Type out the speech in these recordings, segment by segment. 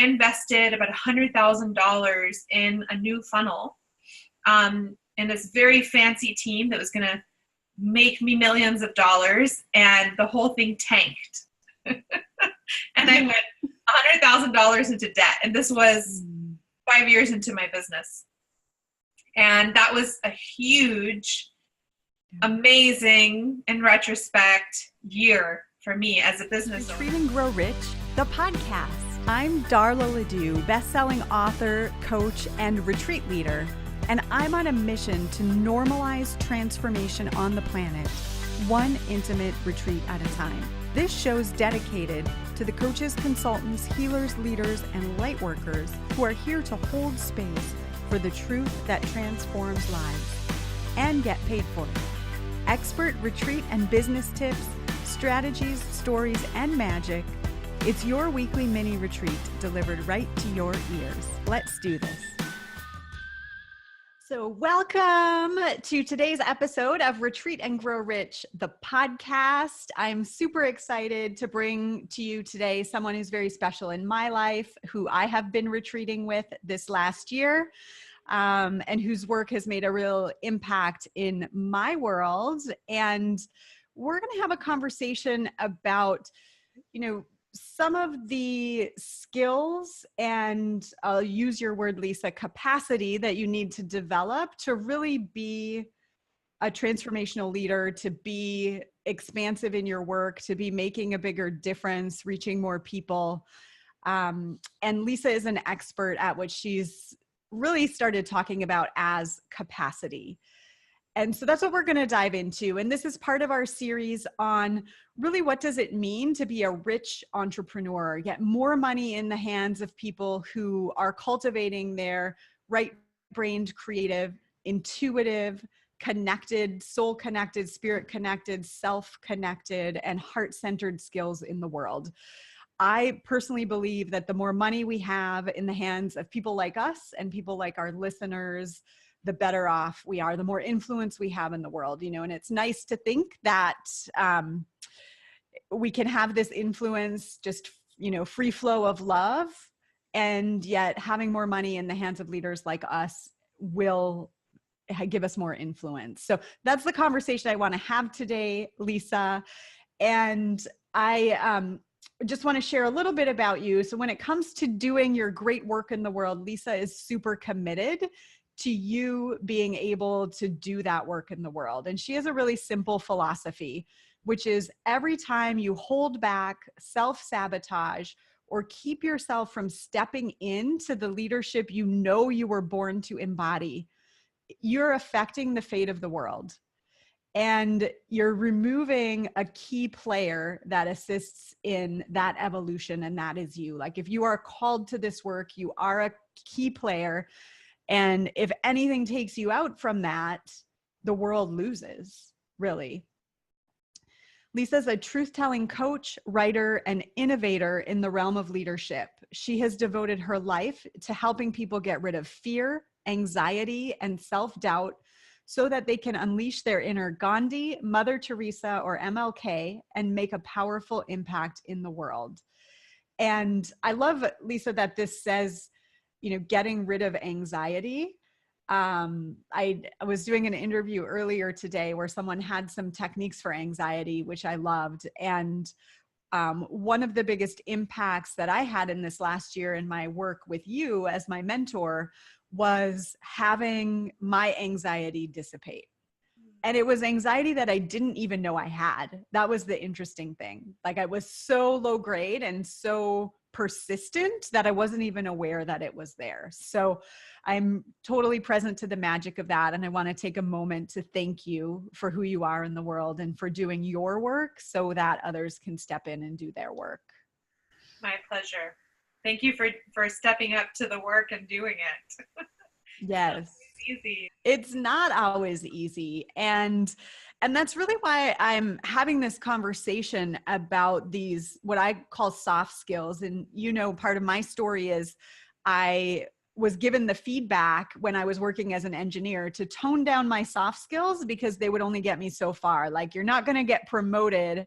invested about $100,000 in a new funnel, and this very fancy team that was going to make me millions of dollars, and the whole thing tanked. And I went $100,000 into debt, and this was 5 years into my business. And that was a huge, amazing, in retrospect, year for me as a business owner. Retreat and Grow Rich, the podcast. I'm Darla LeDoux, best-selling author, coach, and retreat leader, and I'm on a mission to normalize transformation on the planet, one intimate retreat at a time. This show's dedicated to the coaches, consultants, healers, leaders, and light workers who are here to hold space for the truth that transforms lives and get paid for it. Expert retreat and business tips, strategies, stories, and magic. It's your weekly mini retreat delivered right to your ears. Let's do this. So welcome to today's episode of Retreat and Grow Rich, the podcast. I'm super excited to bring to you today someone who's very special in my life, who I have been retreating with this last year, and whose work has made a real impact in my world. And we're going to have a conversation about, some of the skills and I'll use your word, Lisa, capacity that you need to develop to really be a transformational leader, to be expansive in your work, to be making a bigger difference, reaching more people. And Lisa is an expert at what she's really started talking about as capacity. And so that's what we're going to dive into. And this is part of our series on really what does it mean to be a rich entrepreneur, get more money in the hands of people who are cultivating their right-brained, creative, intuitive, connected, soul-connected, spirit-connected, self-connected, and heart-centered skills in the world. I personally believe that the more money we have in the hands of people like us and people like our listeners, the better off we are, the more influence we have in the world, and it's nice to think that we can have this influence, just, free flow of love. And yet having more money in the hands of leaders like us will give us more influence. So that's the conversation I want to have today, Lisa. And I just want to share a little bit about you. So when it comes to doing your great work in the world, Lisa is super committed to you being able to do that work in the world. And she has a really simple philosophy, which is every time you hold back, self-sabotage, or keep yourself from stepping into the leadership you know you were born to embody, you're affecting the fate of the world. And you're removing a key player that assists in that evolution, and that is you. Like if you are called to this work, you are a key player. And if anything takes you out from that, the world loses, really. Lisa's a truth-telling coach, writer, and innovator in the realm of leadership. She has devoted her life to helping people get rid of fear, anxiety, and self-doubt so that they can unleash their inner Gandhi, Mother Teresa, or MLK and make a powerful impact in the world. And I love, Lisa, that this says, getting rid of anxiety. I was doing an interview earlier today where someone had some techniques for anxiety, which I loved. And one of the biggest impacts that I had in this last year in my work with you as my mentor was having my anxiety dissipate. And it was anxiety that I didn't even know I had. That was the interesting thing. Like I was so low grade and so persistent that I wasn't even aware that it was there. So I'm totally present to the magic of that. And I want to take a moment to thank you for who you are in the world and for doing your work so that others can step in and do their work. My pleasure. Thank you for stepping up to the work and doing it. Yes. It's easy. It's not always easy. And that's really why I'm having this conversation about these, what I call soft skills. And, part of my story is I was given the feedback when I was working as an engineer to tone down my soft skills because they would only get me so far. Like, you're not going to get promoted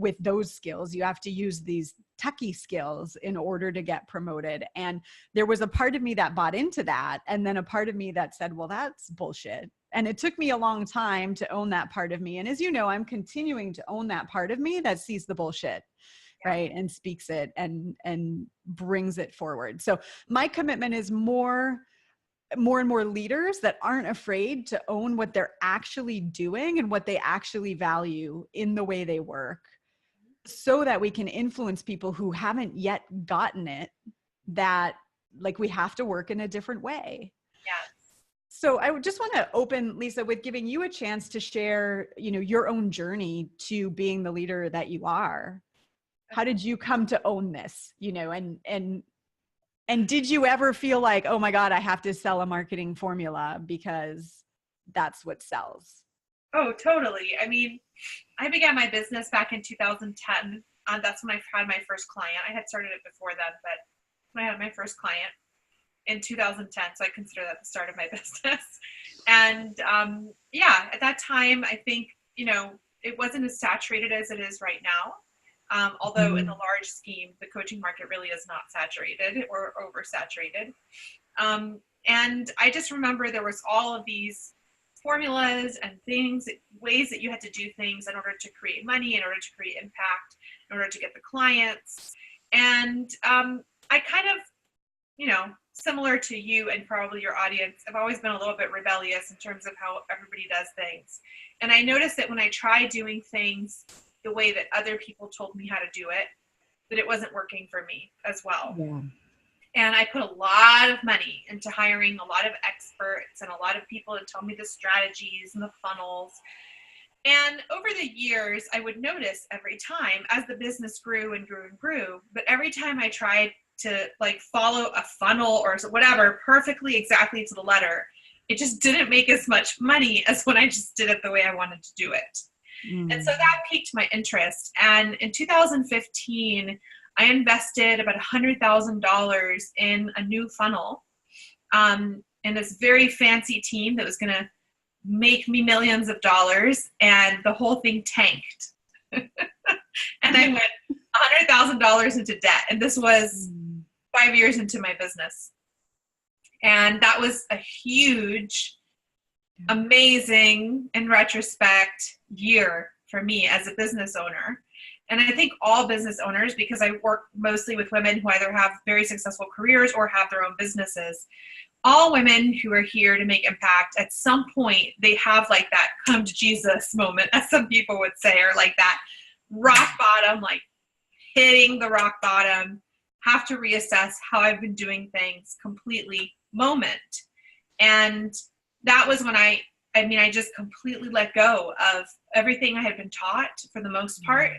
with those skills. You have to use these techie skills in order to get promoted. And there was a part of me that bought into that. And then a part of me that said, well, that's bullshit. And it took me a long time to own that part of me. And as you know, I'm continuing to own that part of me that sees the bullshit, right? And speaks it and brings it forward. So my commitment is more and more leaders that aren't afraid to own what they're actually doing and what they actually value in the way they work, so that we can influence people who haven't yet gotten it, that like we have to work in a different way. Yes. So I would just want to open, Lisa, with giving you a chance to share, your own journey to being the leader that you are. How did you come to own this, and did you ever feel like, oh my God, I have to sell a marketing formula because that's what sells? Oh, totally. I mean, I began my business back in 2010. That's when I had my first client. I had started it before then, but when I had my first client in 2010, so I consider that the start of my business. And at that time, I think, it wasn't as saturated as it is right now. Although in the large scheme, the coaching market really is not saturated or oversaturated. And I just remember there was all of these formulas and things, ways that you had to do things in order to create money, in order to create impact, in order to get the clients. And I kind of, similar to you and probably your audience, I've always been a little bit rebellious in terms of how everybody does things. And I noticed that when I tried doing things the way that other people told me how to do it, that it wasn't working for me as well. Yeah. And I put a lot of money into hiring a lot of experts and a lot of people to tell me the strategies and the funnels. And over the years, I would notice every time as the business grew and grew and grew, but every time I tried to follow a funnel or whatever perfectly exactly to the letter, it just didn't make as much money as when I just did it the way I wanted to do it. And so that piqued my interest. And in 2015, I invested about $100,000 in a new funnel, in this very fancy team that was going to make me millions of dollars. And the whole thing tanked. And I went $100,000 into debt. And this was 5 years into my business. And that was a huge, amazing, in retrospect, year for me as a business owner. And I think all business owners, because I work mostly with women who either have very successful careers or have their own businesses, all women who are here to make impact, at some point, they have that come to Jesus moment, as some people would say, or that rock bottom, hitting the rock bottom, have to reassess how I've been doing things completely moment. And that was when I just completely let go of everything I had been taught for the most part.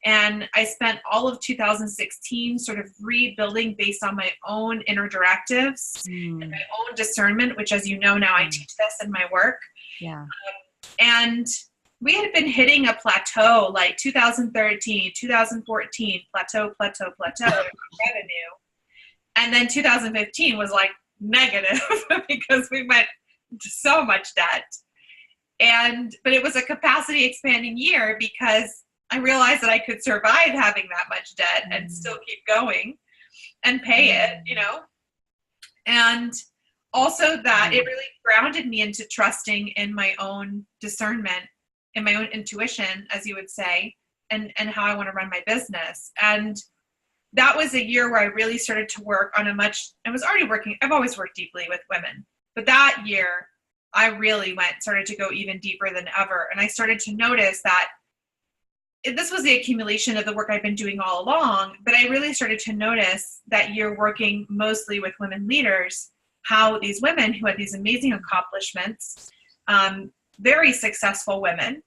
And I spent all of 2016 sort of rebuilding based on my own inner directives and my own discernment, which, as you know, now I teach this in my work. Yeah. And we had been hitting a plateau 2013, 2014, plateau revenue. And then 2015 was negative because we went to so much debt. But it was a capacity expanding year because I realized that I could survive having that much debt and still keep going and pay it, and also that it really grounded me into trusting in my own discernment, in my own intuition, as you would say, and how I want to run my business. And that was a year where I really started to work on I've always worked deeply with women, but that year I really started to go even deeper than ever. And I started to notice that this was the accumulation of the work I've been doing all along, but I really started to notice that you're working mostly with women leaders, how these women who had these amazing accomplishments, very successful women,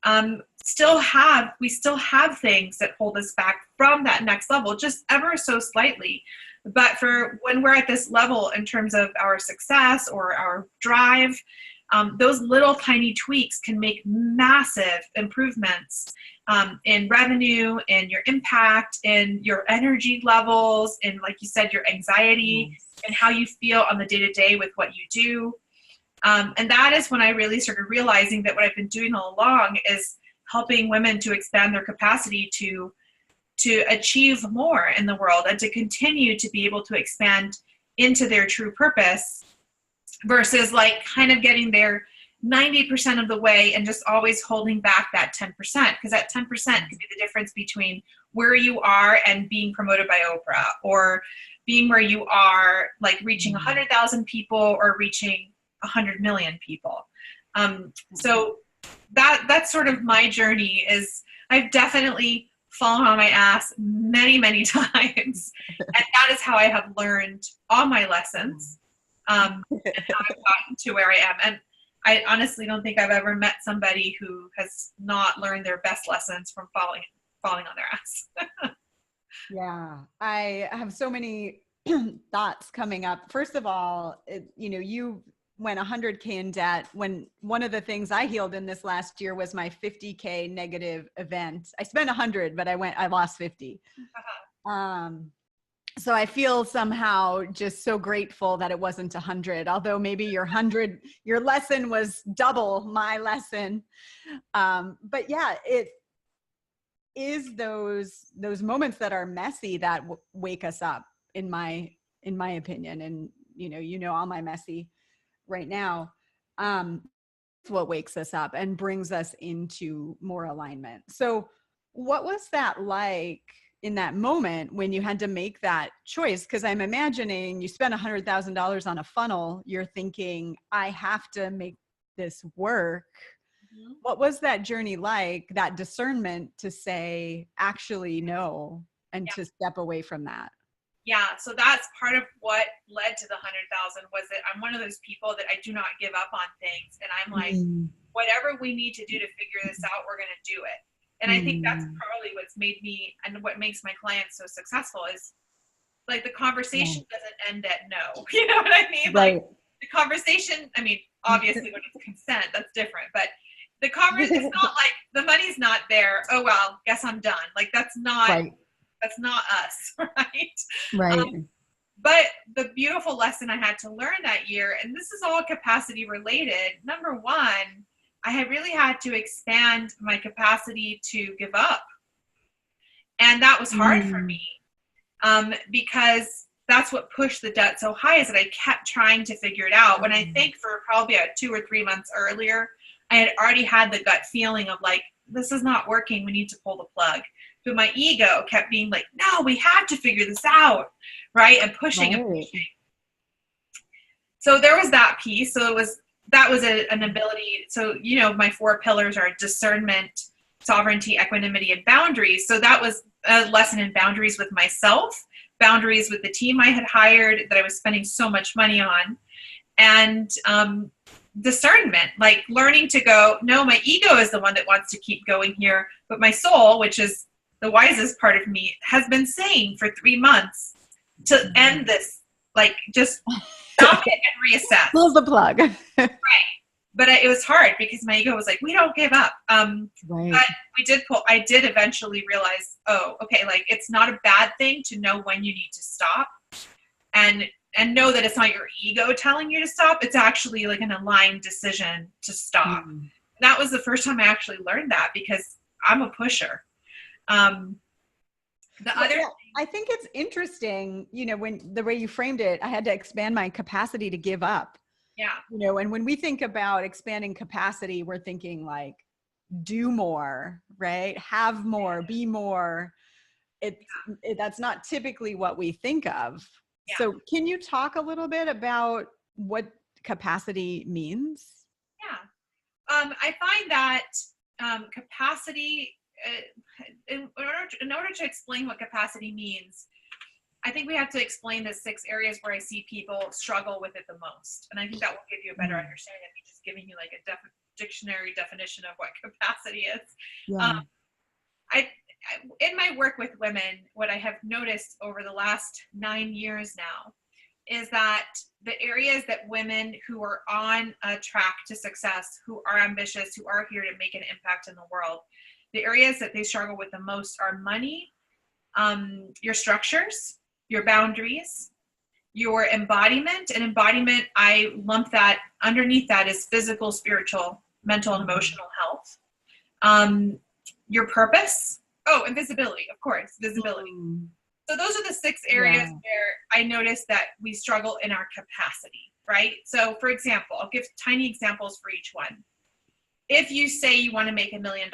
we still have things that hold us back from that next level, just ever so slightly. But for when we're at this level in terms of our success or our drive, those little tiny tweaks can make massive improvements in revenue, in your impact, in your energy levels, in, like you said, your anxiety, and how you feel on the day-to-day with what you do. And that is when I really started realizing that what I've been doing all along is helping women to expand their capacity to achieve more in the world and to continue to be able to expand into their true purpose, versus like kind of getting there 90% of the way and just always holding back that 10%, because that 10% could be the difference between where you are and being promoted by Oprah, or being where you are, like reaching 100,000 people or reaching 100 million people. So that's sort of my journey. Is I've definitely fallen on my ass many, many times, and that is how I have learned all my lessons, and how I've gotten to where I am. And I honestly don't think I've ever met somebody who has not learned their best lessons from falling on their ass. Yeah, I have so many thoughts coming up. First of all, you went 100K in debt. When one of the things I healed in this last year was my 50K negative event. I spent 100, but I lost 50. So I feel somehow just so grateful that it wasn't 100, although maybe your lesson was double my lesson. But yeah, it is those moments that are messy that wake us up, in my opinion. And all my messy right now. It's what wakes us up and brings us into more alignment. So what was that like in that moment when you had to make that choice? Because I'm imagining you spent $100,000 on a funnel. You're thinking, I have to make this work. Mm-hmm. What was that journey like, that discernment to say, actually, no, and to step away from that? Yeah, so that's part of what led to the 100,000, was that I'm one of those people that I do not give up on things. And I'm like, whatever we need to do to figure this out, we're going to do it. And I think that's probably what's made me, and what makes my clients so successful, is like the conversation doesn't end at no. You know what I mean? Right. Like the conversation, I mean, obviously when it's consent, that's different. But the conversation, it's not like the money's not there. Oh, well, guess I'm done. Like that's not us, right? Right. But the beautiful lesson I had to learn that year, and this is all capacity related. Number one, I had really had to expand my capacity to give up. And that was hard for me, because that's what pushed the debt so high, is that I kept trying to figure it out. When I think for probably 2 or 3 months earlier, I had already had the gut feeling of like, this is not working. We need to pull the plug. But my ego kept being like, no, we have to figure this out, right? And pushing and pushing. So there was that piece. So that was an ability. So, my 4 pillars are discernment, sovereignty, equanimity, and boundaries. So that was a lesson in boundaries with myself, boundaries with the team I had hired that I was spending so much money on, and discernment, like learning to go, no, my ego is the one that wants to keep going here, but my soul, which is the wisest part of me, has been saying for 3 months to end this, like just stop it and reassess. Pull the plug. Right. But it was hard because my ego was like, we don't give up. Right. But I did eventually realize, oh, okay, like it's not a bad thing to know when you need to stop, and know that it's not your ego telling you to stop. It's actually like an aligned decision to stop. That was the first time I actually learned that, because I'm a pusher. I think it's interesting, when the way you framed it, I had to expand my capacity to give up. Yeah. And when we think about expanding capacity, we're thinking like, do more, right? Have more, be more. That's not typically what we think of. Yeah. So can you talk a little bit about what capacity means? Yeah. I find that capacity, in order to explain what capacity means, I think we have to explain the 6 areas where I see people struggle with it the most. And I think that will give you a better understanding of me just giving you like a dictionary definition of what capacity is. Yeah. In my work with women, what I have noticed over the last 9 years now is that the areas that women who are on a track to success, who are ambitious, who are here to make an impact in the world, the areas that they struggle with the most are money, your structures, your boundaries, your embodiment. And embodiment, I lump that underneath that is physical, spiritual, mental, and emotional health. your purpose. Oh, and visibility, of course, visibility. So those are the 6 areas where I noticed that we struggle in our capacity, right? So for example, I'll give tiny examples for each one. If you say you want to make $1 million,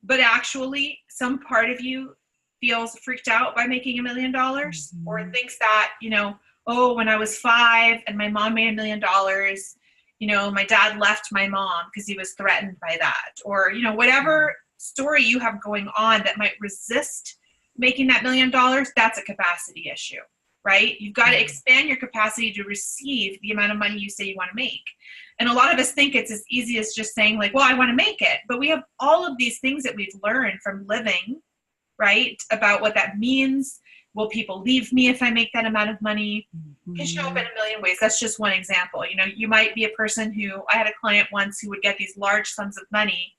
but actually some part of you feels freaked out by making $1 million, or thinks that, you know, oh, when I was 5 and my mom made $1 million, you know, my dad left my mom because he was threatened by that, or, you know, whatever story you have going on that might resist making that $1 million, that's a capacity issue, right? You've got to expand your capacity to receive the amount of money you say you want to make. And a lot of us think it's as easy as just saying like, well, I want to make it. But we have all of these things that we've learned from living, right? About what that means. Will people leave me if I make that amount of money? It can show up in a million ways. That's just one example. You know, you might be a person who, I had a client once who would get these large sums of money,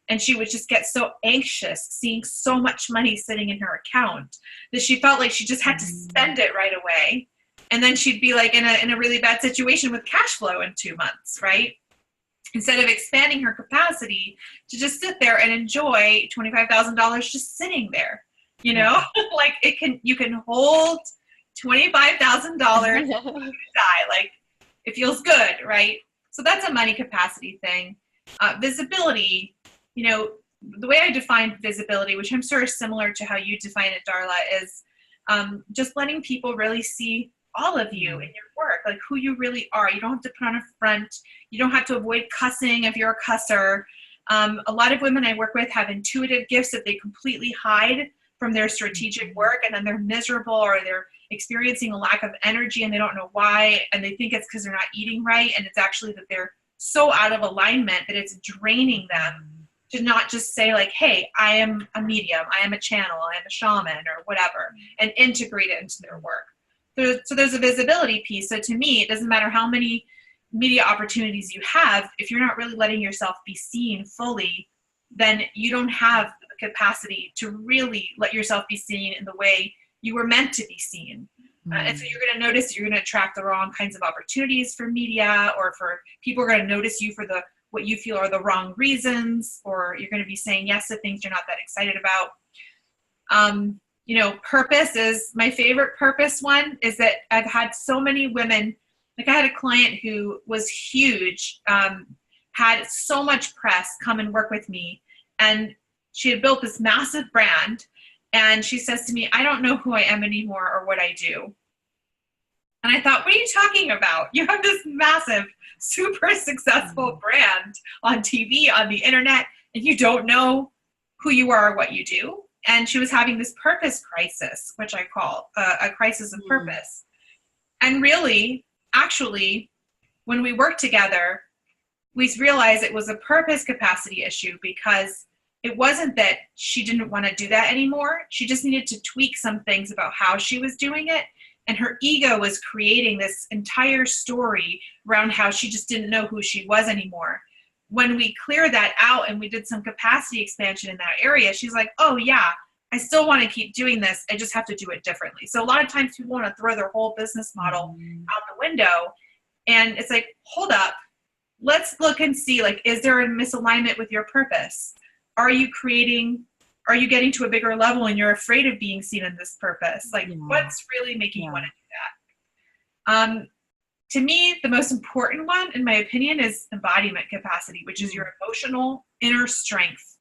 and she would just get so anxious seeing so much money sitting in her account that she felt like she just had to spend it right away. And then she'd be like in a really bad situation with cash flow in 2 months, right? Instead of expanding her capacity to just sit there and enjoy $25,000 just sitting there, you know, like you can hold $25,000 die, like it feels good, right? So that's a money capacity thing. Visibility, you know, the way I define visibility, which I'm sort of similar to how you define it, Darla, is just letting people really see all of you in your work, like who you really are. You don't have to put on a front. You don't have to avoid cussing if you're a cusser. A lot of women I work with have intuitive gifts that they completely hide from their strategic work, and then they're miserable or they're experiencing a lack of energy and they don't know why, and they think it's because they're not eating right, and it's actually that they're so out of alignment that it's draining them to not just say like, hey, I am a medium, I am a channel, I am a shaman or whatever, and integrate it into their work. So there's a visibility piece. So to me, it doesn't matter how many media opportunities you have, if you're not really letting yourself be seen fully, then you don't have the capacity to really let yourself be seen in the way you were meant to be seen. And so you're going to notice you're going to attract the wrong kinds of opportunities for media, or for people are going to notice you for what you feel are the wrong reasons, or you're going to be saying yes to things you're not that excited about. You know, purpose is my favorite purpose one, is that I've had so many women, like I had a client who was huge, had so much press come and work with me, and she had built this massive brand, and she says to me, I don't know who I am anymore or what I do. And I thought, what are you talking about? You have this massive, super successful brand on TV, on the internet, and you don't know who you are or what you do. And she was having this purpose crisis, which I call a crisis of purpose. And really, actually, when we worked together, we realized it was a purpose capacity issue, because it wasn't that she didn't want to do that anymore. She just needed to tweak some things about how she was doing it. And her ego was creating this entire story around how she just didn't know who she was anymore. When we cleared that out and we did some capacity expansion in that area, she's like, oh yeah, I still want to keep doing this. I just have to do it differently. So a lot of times people want to throw their whole business model out the window. And it's like, hold up, let's look and see, like, is there a misalignment with your purpose? Are you getting to a bigger level and you're afraid of being seen in this purpose? Like, what's really making you want to do that? To me, the most important one, in my opinion, is embodiment capacity, which is your emotional inner strength.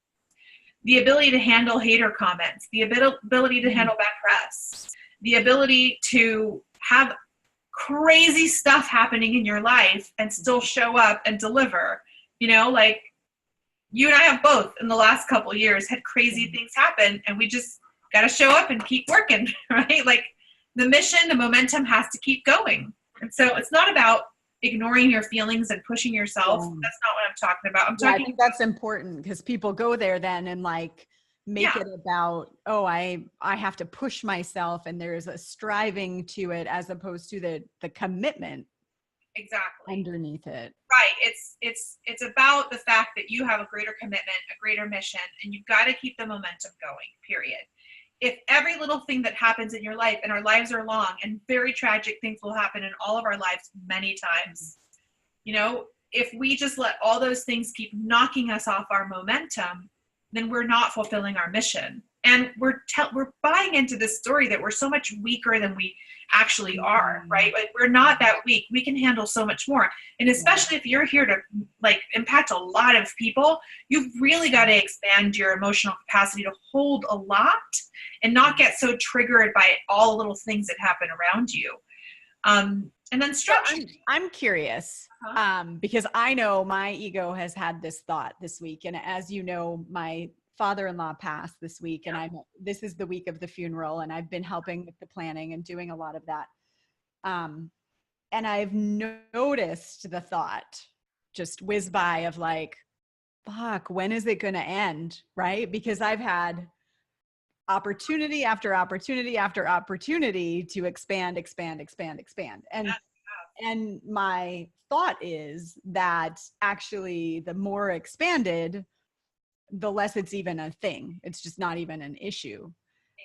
The ability to handle hater comments, the ability to handle bad press, the ability to have crazy stuff happening in your life and still show up and deliver. You know, like you and I have both in the last couple of years had crazy things happen, and we just got to show up and keep working, right? Like the mission, the momentum has to keep going. And so it's not about ignoring your feelings and pushing yourself. That's not what I'm talking about. I think that's important, because people go there then and like make it about, oh, I have to push myself, and there's a striving to it as opposed to the commitment underneath it. Right. It's about the fact that you have a greater commitment, a greater mission, and you've got to keep the momentum going, period. If every little thing that happens in your life, and our lives are long and very tragic things will happen in all of our lives many times, you know, if we just let all those things keep knocking us off our momentum, then we're not fulfilling our mission. And we're buying into this story that we're so much weaker than we actually are, right? Like, we're not that weak. We can handle so much more. And especially if you're here to like impact a lot of people, you've really got to expand your emotional capacity to hold a lot and not get so triggered by all the little things that happen around you. And then structure. So I'm curious, because I know my ego has had this thought this week. And as you know, my father-in-law passed this week, and this is the week of the funeral, and I've been helping with the planning and doing a lot of that. And I've noticed the thought just whiz by of like, fuck, when is it going to end? Right? Because I've had opportunity after opportunity after opportunity to expand. And my thought is that actually the more expanded, the less it's even a thing. It's just not even an issue.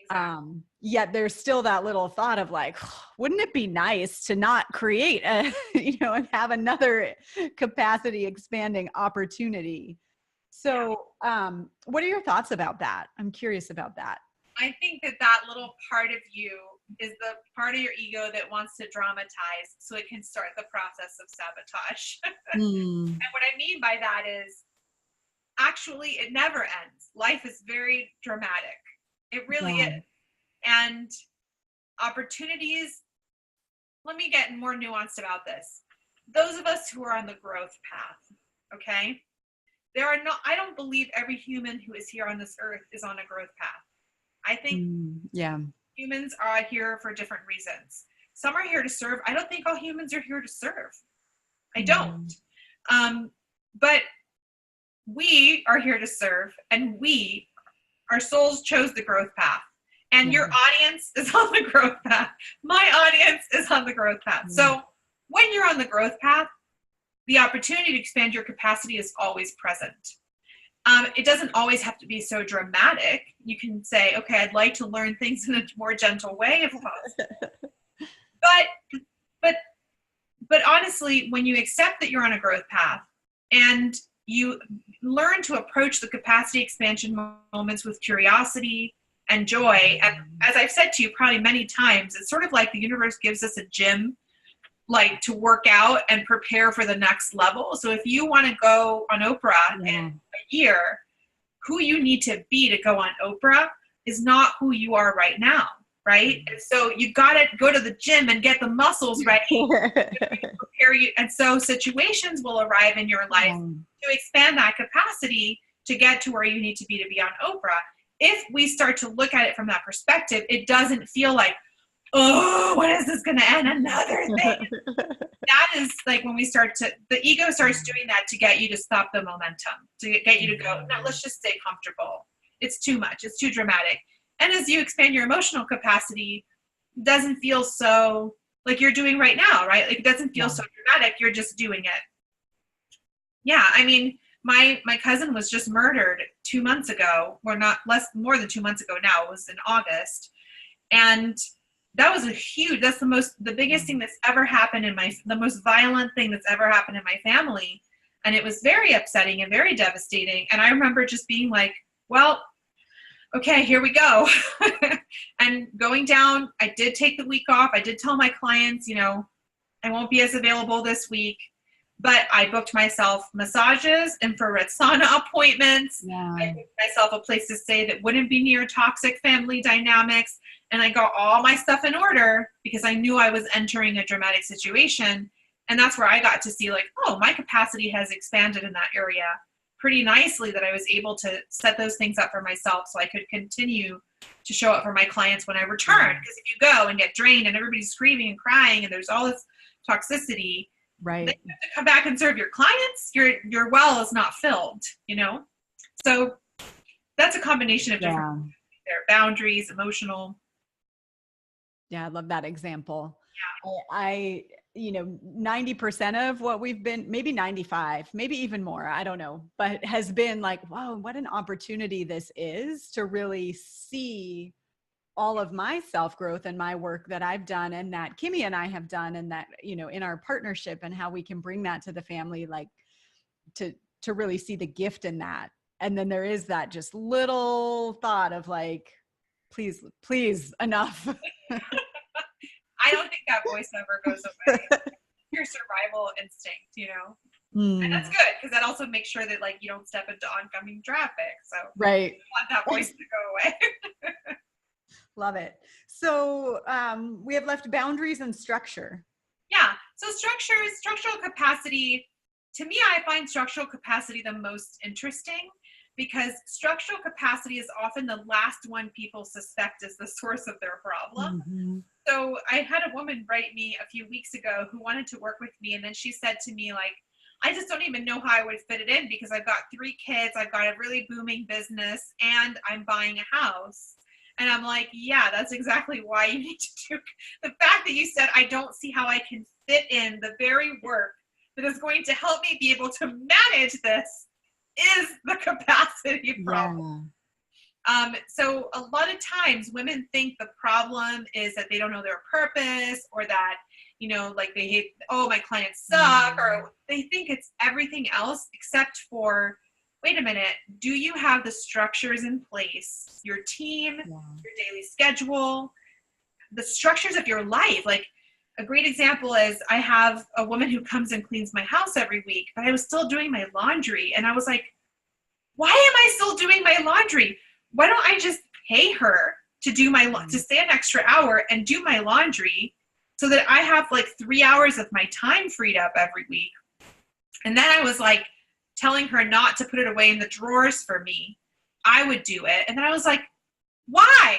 Exactly. Yet there's still that little thought of like, wouldn't it be nice to not create a, and have another capacity expanding opportunity? So what are your thoughts about that? I'm curious about that. I think that little part of you is the part of your ego that wants to dramatize so it can start the process of sabotage. And what I mean by that is, actually, it never ends. Life is very dramatic. It really is. And opportunities, let me get more nuanced about this. Those of us who are on the growth path, okay? I don't believe every human who is here on this earth is on a growth path. I think humans are here for different reasons. Some are here to serve. I don't think all humans are here to serve. I don't. But we are here to serve, and our souls chose the growth path. And your audience is on the growth path. My audience is on the growth path. So when you're on the growth path, the opportunity to expand your capacity is always present. It doesn't always have to be so dramatic. You can say, okay, I'd like to learn things in a more gentle way, if possible. But honestly, when you accept that you're on a growth path and you learn to approach the capacity expansion moments with curiosity and joy, and as I've said to you probably many times, it's sort of like the universe gives us a gym, like to work out and prepare for the next level. So if you want to go on Oprah in a year, who you need to be to go on Oprah is not who you are right now, right? And so you got to go to the gym and get the muscles ready to prepare you. And so situations will arrive in your life to expand that capacity to get to where you need to be on Oprah. If we start to look at it from that perspective, it doesn't feel like, oh, when is this going to end? Another thing. That is like when the ego starts doing that to get you to stop the momentum, to get you to go, no, let's just stay comfortable. It's too much. It's too dramatic. And as you expand your emotional capacity, it doesn't feel so like you're doing right now, right? Like it doesn't feel so dramatic. You're just doing it. Yeah. I mean, my cousin was just murdered 2 months ago, or more than 2 months ago now. It was in August. And that was the biggest thing that's ever happened the most violent thing that's ever happened in my family. And it was very upsetting and very devastating. And I remember just being like, well, okay, here we go. And going down, I did take the week off. I did tell my clients, I won't be as available this week, but I booked myself massages, infrared sauna appointments. I booked myself a place to stay that wouldn't be near toxic family dynamics. And I got all my stuff in order because I knew I was entering a dramatic situation. And that's where I got to see like, oh, my capacity has expanded in that area pretty nicely, that I was able to set those things up for myself so I could continue to show up for my clients when I return. Because if you go and get drained and everybody's screaming and crying and there's all this toxicity, right, then you have to come back and serve your clients. Your well is not filled, So that's a combination of different their boundaries, emotional. Yeah, I love that example. I 90% of what we've been, maybe 95, maybe even more, I don't know, but has been like, wow, what an opportunity this is to really see all of my self-growth and my work that I've done and that Kimmy and I have done, and that, you know, in our partnership, and how we can bring that to the family, like to really see the gift in that. And then there is that just little thought of like, please, please, enough. I don't think that voice ever goes away. Your survival instinct, you know? And that's good, because that also makes sure that like you don't step into oncoming traffic. So Right. you want that voice to go away. Love it. So we have left boundaries and structure. Yeah. So structural capacity, to me, I find structural capacity the most interesting, because structural capacity is often the last one people suspect is the source of their problem. Mm-hmm. So I had a woman write me a few weeks ago who wanted to work with me. And then she said to me, like, I just don't even know how I would fit it in, because I've got 3 kids, I've got a really booming business, and I'm buying a house. And I'm like, yeah, that's exactly why you need to do the fact that you said, I don't see how I can fit in the very work that is going to help me be able to manage this is the capacity problem. Yeah. So a lot of times women think the problem is that they don't know their purpose, or that, you know, like they hate, oh, my clients suck, or they think it's everything else except for, wait a minute, do you have the structures in place, your team, your daily schedule, the structures of your life? Like a great example is I have a woman who comes and cleans my house every week, but I was still doing my laundry. And I was like, why am I still doing my laundry? Why don't I just pay her to do to stay an extra hour and do my laundry, so that I have like 3 hours of my time freed up every week? And then I was like telling her not to put it away in the drawers for me. I would do it. And then I was like, why?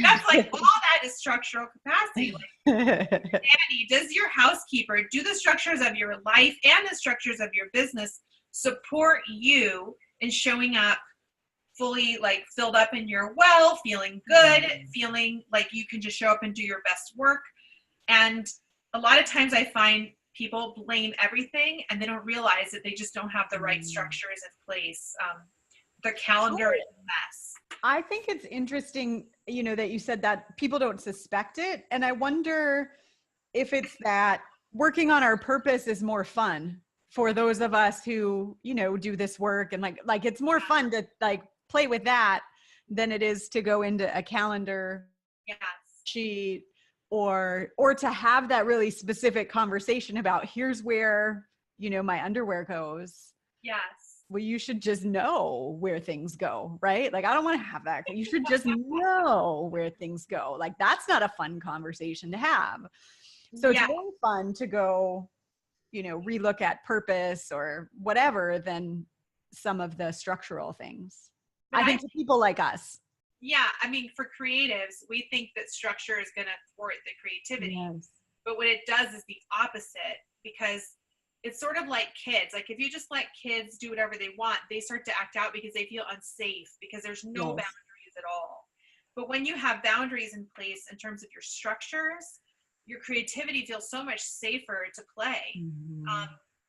That's like, all that is structural capacity. Like, Danny, does your housekeeper, do the structures of your life and the structures of your business support you in showing up fully, like filled up in your well, feeling good, feeling like you can just show up and do your best work? And a lot of times I find people blame everything, and they don't realize that they just don't have the right structures in place. Their calendar is a mess. I think it's interesting, you know, that you said that people don't suspect it. And I wonder if it's that working on our purpose is more fun for those of us who, you know, do this work, and like it's more fun to like play with that than it is to go into a calendar sheet, or to have that really specific conversation about, here's where, you know, my underwear goes. Yes. Well, you should just know where things go, right? Like, I don't want to have that. You should just know where things go. Like, that's not a fun conversation to have. So it's more fun to go, you know, relook at purpose or whatever than some of the structural things. But I think to people like us. Yeah. I mean, for creatives, we think that structure is going to thwart the creativity. Yes. But what it does is the opposite, because it's sort of like kids. Like if you just let kids do whatever they want, they start to act out because they feel unsafe, because there's no boundaries at all. But when you have boundaries in place in terms of your structures, your creativity feels so much safer to play.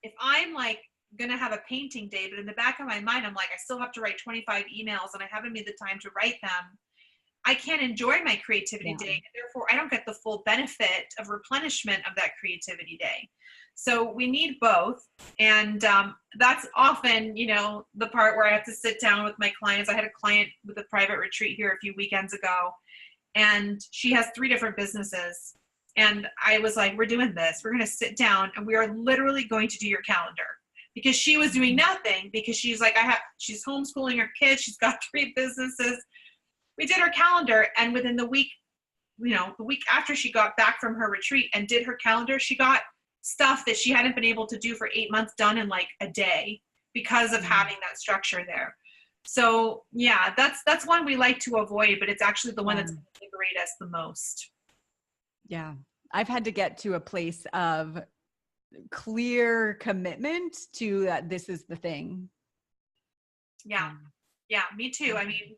If I'm like going to have a painting day, but in the back of my mind, I'm like, I still have to write 25 emails and I haven't made the time to write them, I can't enjoy my creativity day. And therefore, I don't get the full benefit of replenishment of that creativity day. So we need both. And that's often, you know, the part where I have to sit down with my clients. I had a client with a private retreat here a few weekends ago, and she has 3 different businesses. And I was like, we're doing this. We're going to sit down and we are literally going to do your calendar, because she was doing nothing, because she's like, she's homeschooling her kids. She's got 3 businesses. We did her calendar, and within the week, you know, the week after she got back from her retreat and did her calendar, she got stuff that she hadn't been able to do for 8 months done in like a day, because of having that structure there. So yeah, that's one we like to avoid, but it's actually the one that's going to liberate us the most. Yeah. I've had to get to a place of clear commitment to that this is the thing. Yeah. Yeah, me too. I mean,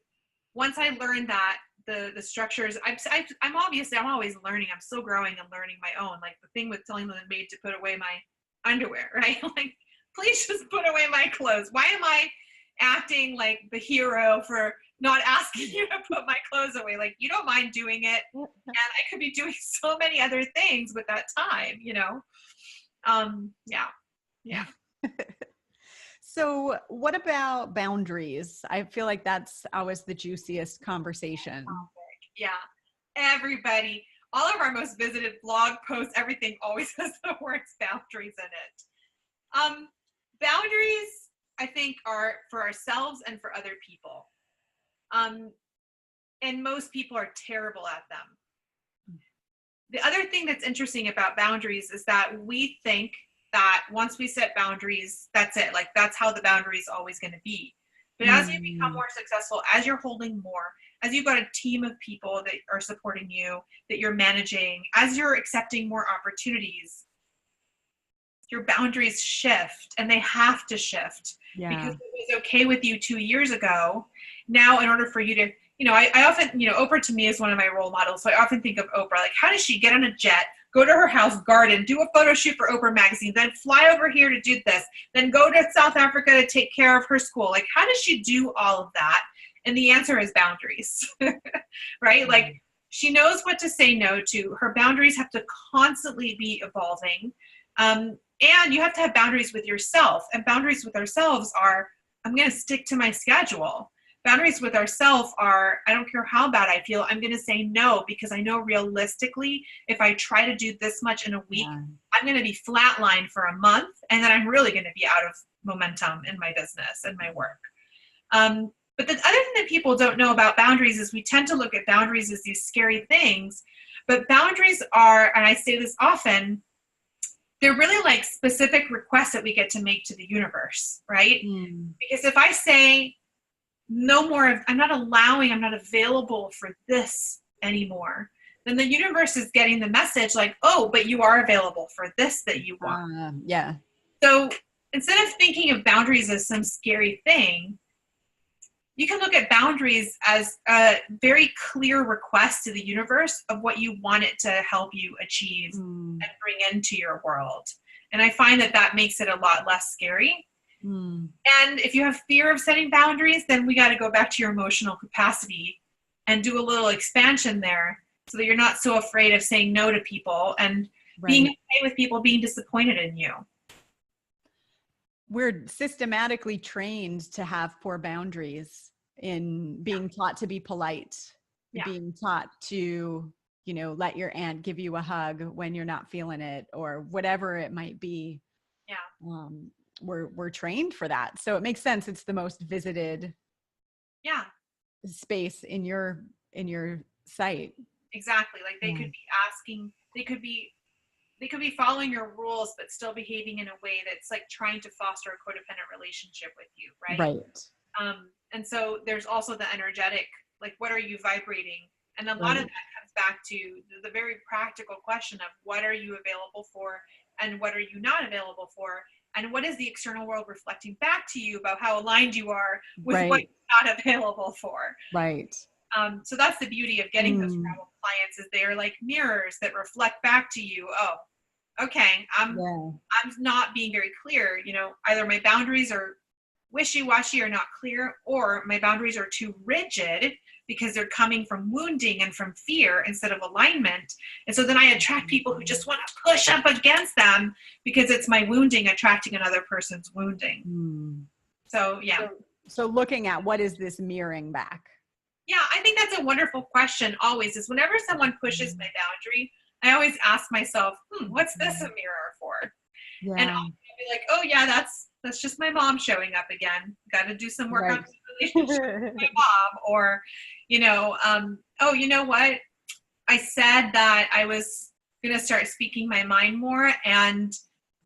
once I learned that the structures, I'm always learning. I'm still growing and learning my own. Like the thing with telling the maid to put away my underwear, right? Like, please just put away my clothes. Why am I acting like the hero for not asking you to put my clothes away. Like, you don't mind doing it. And I could be doing so many other things with that time, you know? Yeah. Yeah. So what about boundaries? I feel like that's always the juiciest conversation. Yeah. Everybody, all of our most visited blog posts, everything always has the words boundaries in it. Boundaries, I think, are for ourselves and for other people. And most people are terrible at them. The other thing that's interesting about boundaries is that we think that once we set boundaries, that's it. Like, that's how the boundary is always going to be. But as you become more successful, as you're holding more, as you've got a team of people that are supporting you, that you're managing, as you're accepting more opportunities, your boundaries shift, and they have to shift. Yeah. Because it was okay with you 2 years ago. Now, in order for you to, you know, I often, you know, Oprah to me is one of my role models. So I often think of Oprah, like, how does she get on a jet, go to her house garden, do a photo shoot for Oprah magazine, then fly over here to do this, then go to South Africa to take care of her school? Like, how does she do all of that? And the answer is boundaries, right? Like, she knows what to say no to. Her boundaries have to constantly be evolving. And you have to have boundaries with yourself. And boundaries with ourselves are, I'm going to stick to my schedule. Boundaries with ourselves are, I don't care how bad I feel, I'm going to say no, because I know realistically, if I try to do this much in a week, I'm going to be flatlined for a month, and then I'm really going to be out of momentum in my business and my work. But the other thing that people don't know about boundaries is we tend to look at boundaries as these scary things, but boundaries are, and I say this often, they're really like specific requests that we get to make to the universe, right? Because if I say, no more of, I'm not available for this anymore, then the universe is getting the message like, oh, but you are available for this that you want. Yeah. So instead of thinking of boundaries as some scary thing, you can look at boundaries as a very clear request to the universe of what you want it to help you achieve and bring into your world. And I find that that makes it a lot less scary. And if you have fear of setting boundaries, then we got to go back to your emotional capacity and do a little expansion there so that you're not so afraid of saying no to people and being okay with people being disappointed in you. We're systematically trained to have poor boundaries in being taught to be polite, being taught to, you know, let your aunt give you a hug when you're not feeling it or whatever it might be. We're trained for that. So it makes sense. It's the most visited space in your site. Exactly. Like they could be asking, they could be following your rules, but still behaving in a way that's like trying to foster a codependent relationship with you. Right. And so there's also the energetic, like, what are you vibrating? And a lot of that comes back to the very practical question of what are you available for and what are you not available for? And what is the external world reflecting back to you about how aligned you are with what you're not available for? Right. So that's the beauty of getting those travel clients, is they're like mirrors that reflect back to you. Oh, okay, I'm not being very clear. You know, either my boundaries are wishy-washy or not clear, or my boundaries are too rigid because they're coming from wounding and from fear instead of alignment. And so then I attract people who just want to push up against them because it's my wounding attracting another person's wounding. So, So looking at what is this mirroring back? Yeah, I think that's a wonderful question always, is whenever someone pushes my boundary, I always ask myself, what's this a mirror for? And I'll be like, oh yeah, that's just my mom showing up again. Got to do some work on the relationship with my mom. Or, you know, oh, you know what? I said that I was going to start speaking my mind more, and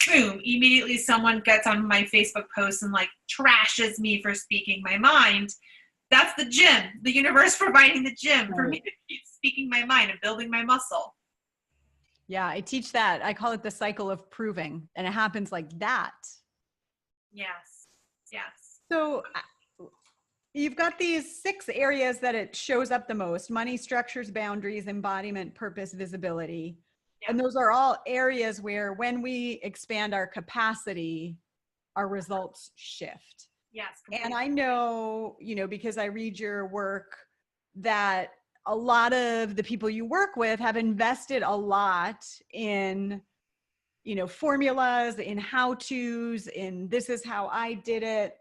boom, immediately someone gets on my Facebook post and like trashes me for speaking my mind. That's the gym, the universe providing the gym for me to keep speaking my mind and building my muscle. Yeah, I teach that. I call it the cycle of proving, and it happens like that. Yes. So you've got these 6 areas that it shows up the most: money, structures, boundaries, embodiment, purpose, visibility. And those are all areas where when we expand our capacity, our results shift. Yes. Completely. And I know, because I read your work, that a lot of the people you work with have invested a lot in, formulas, in how-tos, in this is how I did it.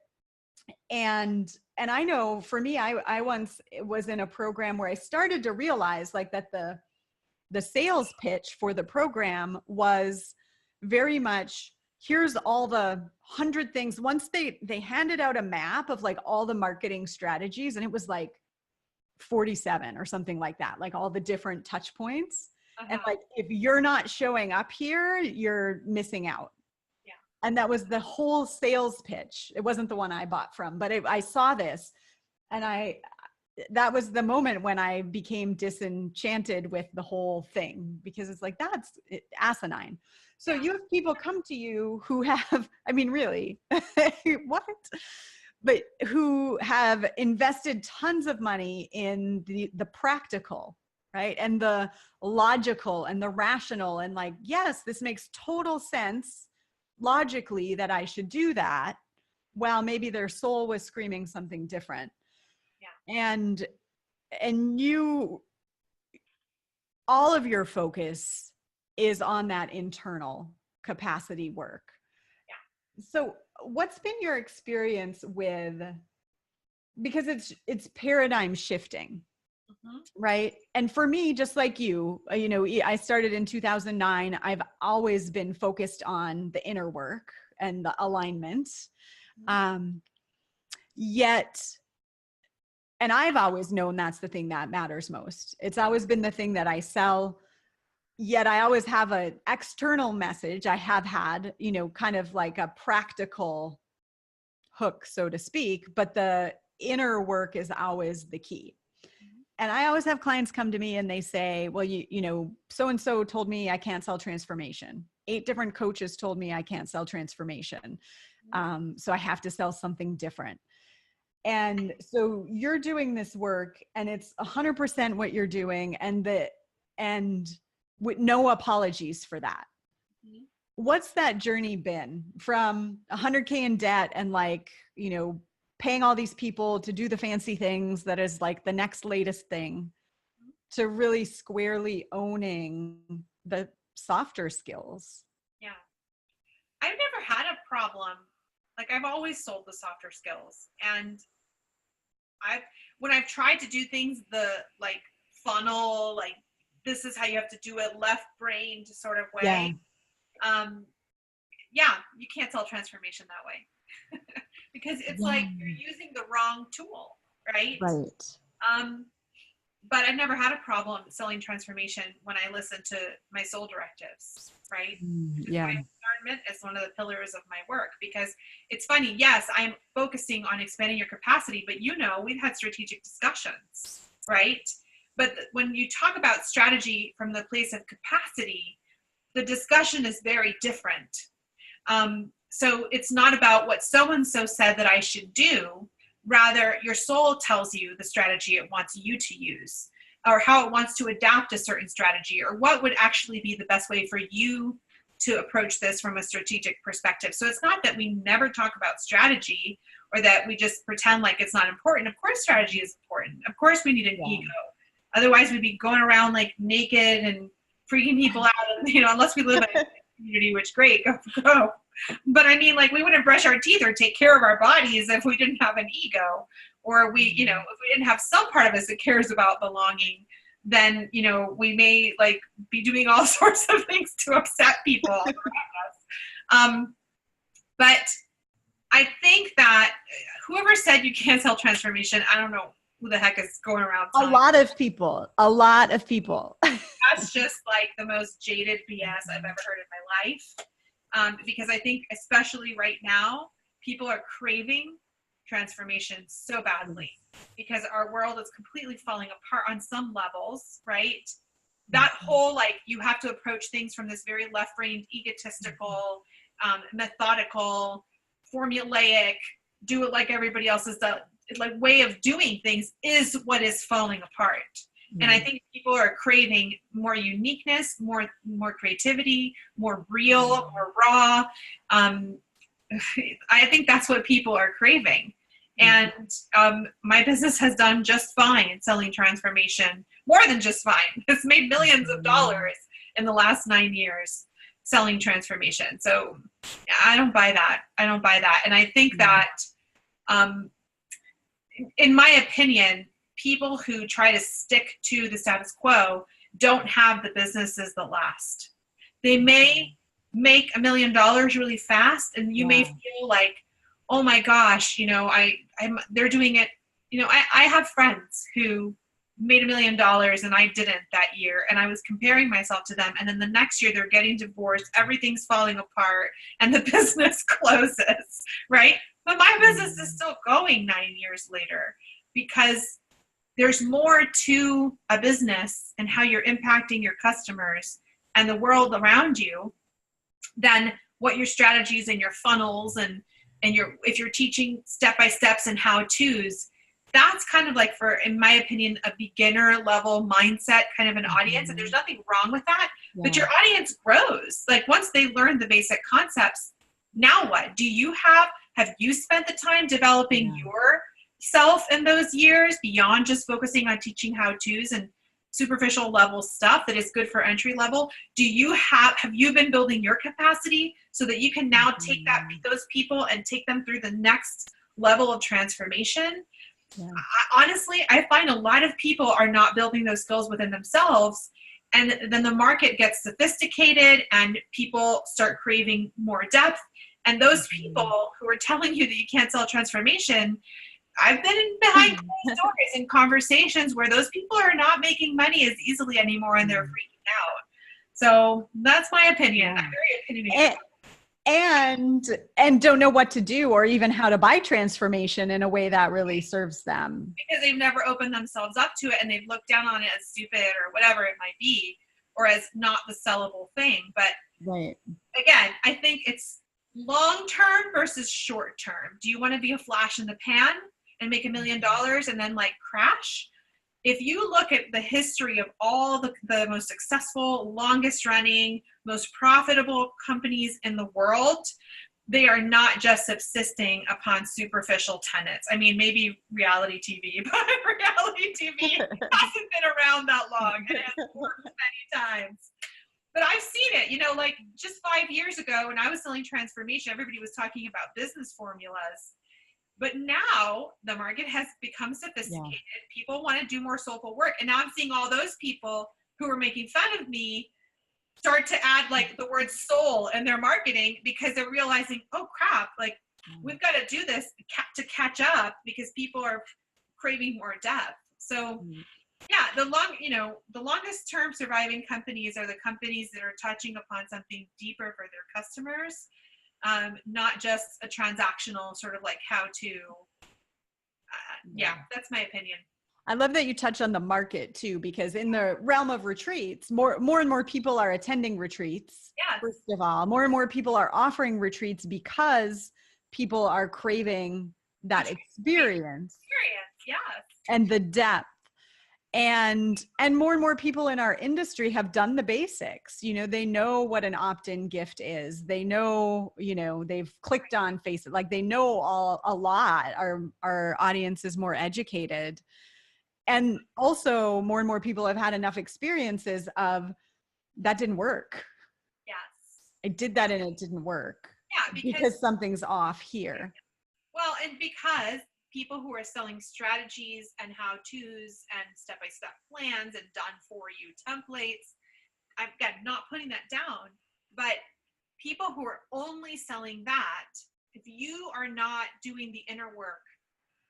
And I know for me, I once was in a program where I started to realize like that the sales pitch for the program was very much, here's all the 100 things. Once they handed out a map of like all the marketing strategies, and it was like 47 or something like that, like all the different touch points. And like, if you're not showing up here, you're missing out. Yeah. And that was the whole sales pitch. It wasn't the one I bought from, but I saw this, and that was the moment when I became disenchanted with the whole thing, because it's like, that's asinine. So you have people come to you who have, I mean, really, what? But who have invested tons of money in the practical, right? And the logical and the rational, and like, yes, this makes total sense logically that I should do that. Well, maybe their soul was screaming something different. Yeah. And you, all of your focus is on that internal capacity work. Yeah. So what's been your experience with, because it's paradigm shifting, right? And for me, just like you, I started in 2009. I've always been focused on the inner work and the alignment. Yet, and I've always known that's the thing that matters most. It's always been the thing that I sell. Yet I always have an external message. I have had, kind of like a practical hook, so to speak, but the inner work is always the key. And I always have clients come to me and they say, well, so-and-so told me I can't sell transformation. 8 different coaches told me I can't sell transformation. So I have to sell something different. And so you're doing this work, and it's 100% what you're doing, and with no apologies for that. What's that journey been from 100K in debt and like, paying all these people to do the fancy things that is like the next latest thing, to really squarely owning the softer skills? Yeah. I've never had a problem. Like, I've always sold the softer skills. And when I've tried to do things the like funnel, like this is how you have to do it, left brain to sort of way. Yeah, you can't sell transformation that way. Because it's like you're using the wrong tool, right? Right. But I've never had a problem selling transformation when I listen to my soul directives, right? Yeah. My discernment is one of the pillars of my work, because it's funny. Yes, I'm focusing on expanding your capacity, but we've had strategic discussions, right? But when you talk about strategy from the place of capacity, the discussion is very different. So it's not about what so-and-so said that I should do. Rather, your soul tells you the strategy it wants you to use, or how it wants to adapt a certain strategy, or what would actually be the best way for you to approach this from a strategic perspective. So it's not that we never talk about strategy, or that we just pretend like it's not important. Of course, strategy is important. Of course, we need an ego. Otherwise, we'd be going around like naked and freaking people out. And, unless we live in a community, which great, go. But I mean, like, we wouldn't brush our teeth or take care of our bodies if we didn't have an ego, or if we didn't have some part of us that cares about belonging. Then we may like be doing all sorts of things to upset people around us. But I think that whoever said you can't sell transformation, I don't know who the heck is going around. A lot of people. That's just like the most jaded BS I've ever heard in my life. Because I think, especially right now, people are craving transformation so badly, because our world is completely falling apart on some levels, right? That whole, like, you have to approach things from this very left-brained, egotistical, methodical, formulaic, do it like everybody else is done, like, way of doing things is what is falling apart. And I think people are craving more uniqueness, more creativity, more real, more raw. I think that's what people are craving. And my business has done just fine selling transformation, more than just fine. It's made millions of dollars in the last 9 years selling transformation. So I don't buy that. I don't buy that. And I think that, in my opinion, people who try to stick to the status quo don't have the businesses that last. They may make $1 million really fast, and you may feel like, oh my gosh, they're doing it. I have friends who made $1 million and I didn't that year, and I was comparing myself to them. And then the next year they're getting divorced, everything's falling apart, and the business closes, right? But my business is still going 9 years later, because there's more to a business and how you're impacting your customers and the world around you than what your strategies and your funnels and if you're teaching step-by-steps and how-tos. That's kind of like, for, in my opinion, a beginner level mindset kind of an audience. And there's nothing wrong with that, but your audience grows. Like, once they learn the basic concepts, now what? Have you spent the time developing yourself in those years beyond just focusing on teaching how-tos and superficial level stuff that is good for entry level? Have you been building your capacity so that you can now take those people and take them through the next level of transformation? Honestly, I find a lot of people are not building those skills within themselves, and then the market gets sophisticated and people start craving more depth. And those people who are telling you that you can't sell transformation, I've been behind stories and conversations where those people are not making money as easily anymore, and they're freaking out. So that's my opinion. I'm very opinionated. And don't know what to do or even how to buy transformation in a way that really serves them. Because they've never opened themselves up to it, and they've looked down on it as stupid or whatever it might be, or as not the sellable thing. But again, I think it's long-term versus short-term. Do you want to be a flash in the pan and make $1 million and then crash? If you look at the history of all the most successful, longest running, most profitable companies in the world, they are not just subsisting upon superficial tenets. I mean, maybe reality TV, but reality TV hasn't been around that long, and it has worked many times. But I've seen it, just 5 years ago when I was selling transformation, everybody was talking about business formulas. But now the market has become sophisticated. People want to do more soulful work. And now I'm seeing all those people who were making fun of me start to add the word soul in their marketing, because they're realizing, oh crap, we've got to do this to catch up, because people are craving more depth. So the longest term surviving companies are the companies that are touching upon something deeper for their customers. Not just a transactional sort of how to. That's my opinion. I love that you touch on the market too, because in the realm of retreats, more and more people are attending retreats. First of all, more and more people are offering retreats because people are craving that experience. And the depth. And more and more people in our industry have done the basics. They know what an opt-in gift is. They know, they've clicked on Facebook. They know a lot. Our audience is more educated. And also more and more people have had enough experiences of that didn't work. I did that and it didn't work. Because something's off here. Well, and because people who are selling strategies and how-tos and step-by-step plans and done-for-you templates, again, not putting that down, but people who are only selling that, if you are not doing the inner work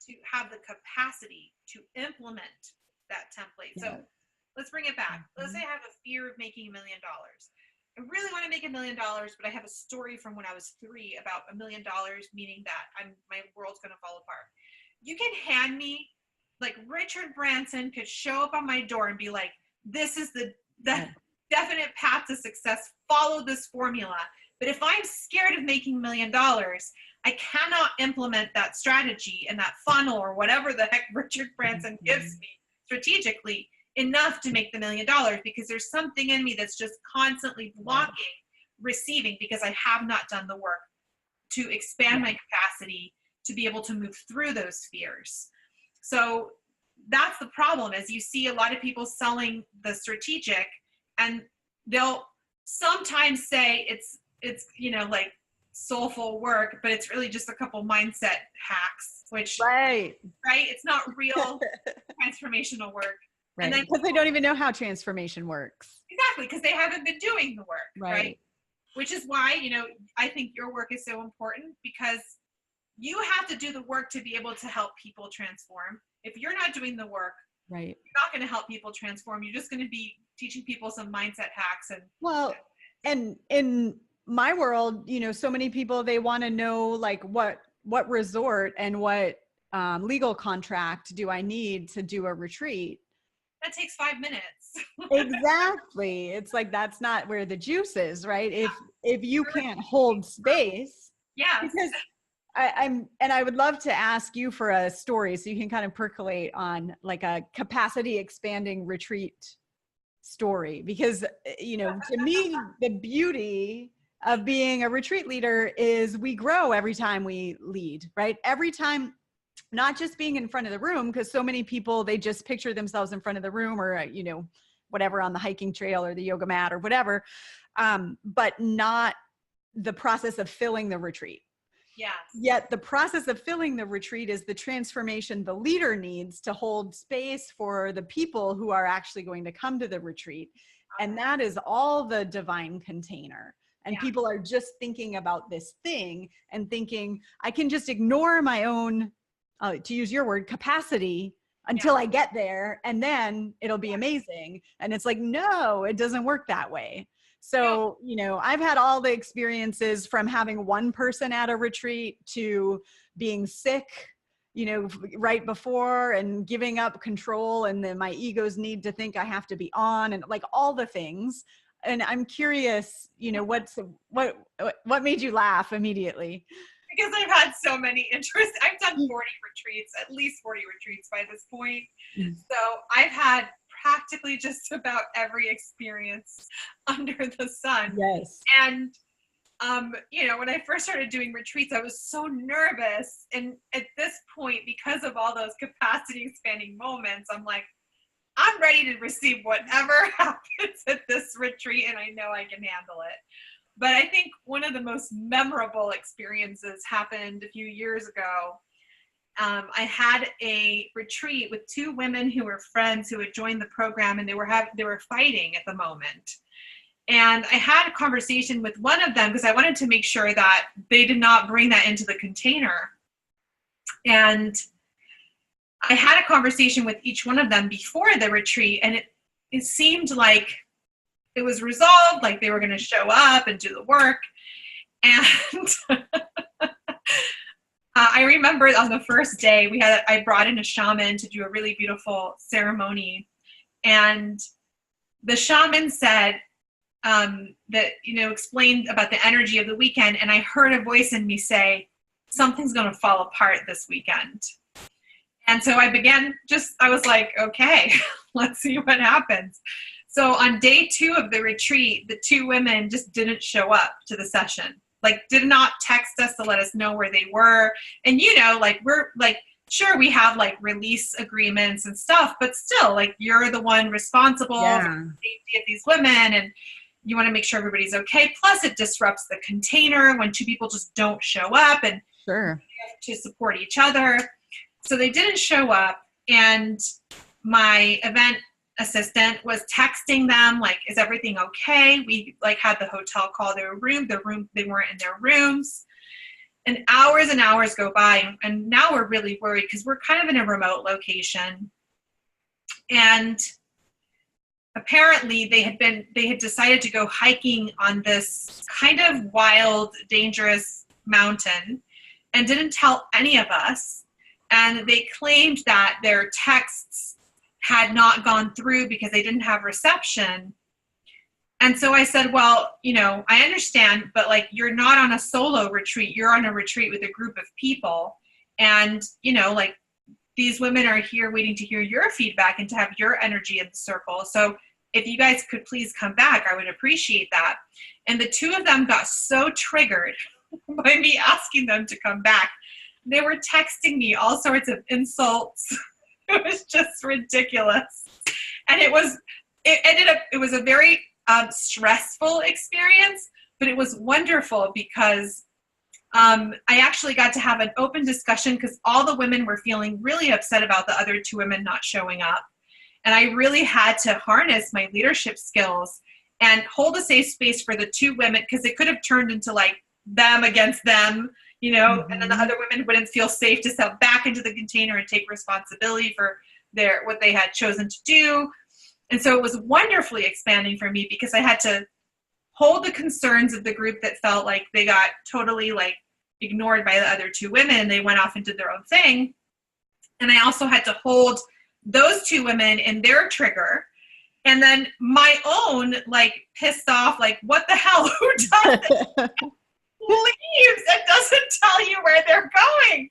to have the capacity to implement that template. So let's bring it back. Let's say I have a fear of making $1 million. I really want to make $1 million, but I have a story from when I was 3 about $1 million, meaning that my world's going to fall apart. You can hand me, Richard Branson could show up on my door and be like, this is the definite path to success. Follow this formula. But if I'm scared of making $1 million, I cannot implement that strategy and that funnel or whatever the heck Richard Branson gives me strategically enough to make the $1 million, because there's something in me that's just constantly blocking receiving, because I have not done the work to expand my capacity to be able to move through those fears. So that's the problem, is you see a lot of people selling the strategic, and they'll sometimes say it's like soulful work, but it's really just a couple mindset hacks, which right, it's not real transformational work. Right. And then because they don't even know how transformation works. Exactly, because they haven't been doing the work, right? Which is why, I think your work is so important, because you have to do the work to be able to help people transform. If you're not doing the work, you're not going to help people transform. You're just going to be teaching people some mindset hacks. And in my world, so many people, they want to know like what resort and what legal contract do I need to do a retreat? That takes 5 minutes. Exactly. It's like, that's not where the juice is, right? If you can't hold space. Yeah. Because I would love to ask you for a story so you can kind of percolate on like a capacity expanding retreat story, because, to me, the beauty of being a retreat leader is we grow every time we lead, right? Every time, not just being in front of the room, because so many people, they just picture themselves in front of the room or, whatever, on the hiking trail or the yoga mat or whatever, but not the process of filling the retreat. Yes. Yet the process of filling the retreat is the transformation the leader needs to hold space for the people who are actually going to come to the retreat. And that is all the divine container. And people are just thinking about this thing and thinking, I can just ignore my own, to use your word, capacity until I get there, and then it'll be amazing. And it's like, no, it doesn't work that way. So, I've had all the experiences from having one person at a retreat to being sick, right before, and giving up control, and then my ego's need to think I have to be on, and like all the things. And I'm curious, what made you laugh immediately? Because I've had so many interests. I've done 40 retreats, at least 40 retreats by this point. So I've had practically just about every experience under the sun. Yes. And, when I first started doing retreats, I was so nervous. And at this point, because of all those capacity expanding moments, I'm like, I'm ready to receive whatever happens at this retreat, and I know I can handle it. But I think one of the most memorable experiences happened a few years ago. I had a retreat with two women who were friends who had joined the program, and they were fighting at the moment. And I had a conversation with one of them because I wanted to make sure that they did not bring that into the container. And I had a conversation with each one of them before the retreat, and it seemed like it was resolved, like they were going to show up and do the work. And I remember on the first day I brought in a shaman to do a really beautiful ceremony. And the shaman said that, explained about the energy of the weekend. And I heard a voice in me say, something's going to fall apart this weekend. And so I was like, okay, let's see what happens. So on day 2 of the retreat, the two women just didn't show up to the session, like did not text us to let us know where they were. And, we're like, sure, we have like release agreements and stuff, but still, like, you're the one responsible for the safety of these women, and you want to make sure everybody's okay. Plus it disrupts the container when two people just don't show up, and sure, to support each other. So they didn't show up, and my event assistant was texting them like, is everything okay? We like had the hotel call their room, they weren't in their rooms. And hours go by, and now we're really worried because we're kind of in a remote location. And apparently they had decided to go hiking on this kind of wild, dangerous mountain and didn't tell any of us. And they claimed that their texts had not gone through because they didn't have reception. And so I said, well, I understand, but like, you're not on a solo retreat. You're on a retreat with a group of people. And, like, these women are here waiting to hear your feedback and to have your energy in the circle. So if you guys could please come back, I would appreciate that. And the two of them got so triggered by me asking them to come back. They were texting me all sorts of insults. It was just ridiculous. And it was a very stressful experience, but it was wonderful because I actually got to have an open discussion because all the women were feeling really upset about the other two women not showing up. And I really had to harness my leadership skills and hold a safe space for the two women, because it could have turned into like them against them, and then the other women wouldn't feel safe to step back into the container and take responsibility for what they had chosen to do. And so it was wonderfully expanding for me because I had to hold the concerns of the group that felt like they got totally like ignored by the other two women. They went off and did their own thing. And I also had to hold those two women in their trigger. And then my own, like, pissed off, like, what the hell? Who does it? Leaves and doesn't tell you where they're going.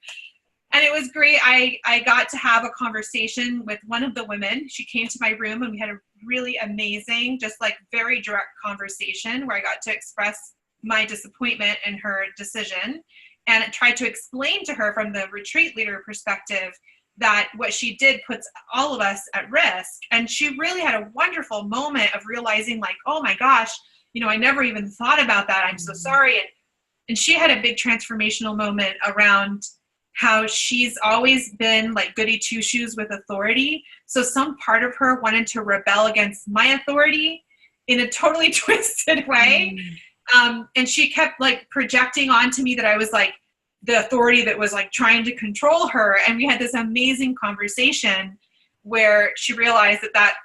And it was great. I got to have a conversation with one of the women. She came to my room and we had a really amazing, just like very direct conversation where I got to express my disappointment in her decision and tried to explain to her from the retreat leader perspective that what she did puts all of us at risk. And she really had a wonderful moment of realizing like, oh my gosh, I never even thought about that. I'm so sorry. And she had a big transformational moment around how she's always been like goody two shoes with authority. So some part of her wanted to rebel against my authority in a totally twisted way. And she kept like projecting onto me that I was like the authority that was like trying to control her. And we had this amazing conversation where she realized that